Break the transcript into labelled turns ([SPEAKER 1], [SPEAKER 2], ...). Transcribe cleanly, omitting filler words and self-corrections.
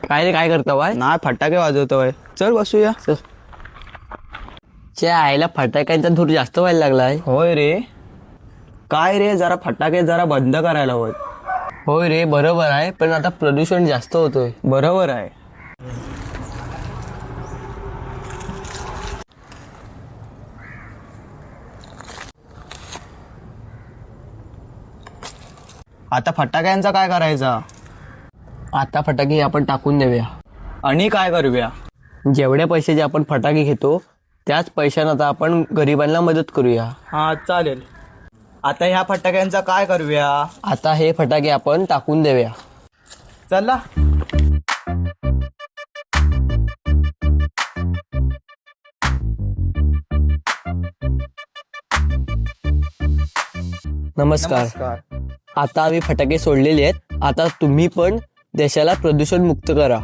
[SPEAKER 1] काय रे, काय करता बाय?
[SPEAKER 2] नाही फटाके वाजवतोय. चल बसूया.
[SPEAKER 1] च्या आईला फटाक्यांचा धूर जास्त व्हायला लागलाय.
[SPEAKER 2] होय रे. काय रे, जरा फटाके जरा बंद करायला हवं.
[SPEAKER 1] होय रे, बरोबर आहे, पण आता प्रदूषण जास्त होतोय.
[SPEAKER 2] बरोबर आहे. आता फटाक्यांचा काय करायचा?
[SPEAKER 1] आता फटाके आपण टाकून देऊया.
[SPEAKER 2] आणि काय करूया?
[SPEAKER 1] जेवढ्या पैशाचे आपण फटाके घेतो त्याच पैशानं आता आपण गरिबांना मदत करूया.
[SPEAKER 2] हा चालेल. आता ह्या फटाक्यांचा काय करूया?
[SPEAKER 1] आता हे फटाके आपण टाकून देऊया.
[SPEAKER 2] चला.
[SPEAKER 1] नमस्कार. आता आम्ही फटाके सोडलेले आहेत. आता तुम्ही पण देशाला प्रदूषण मुक्त करा.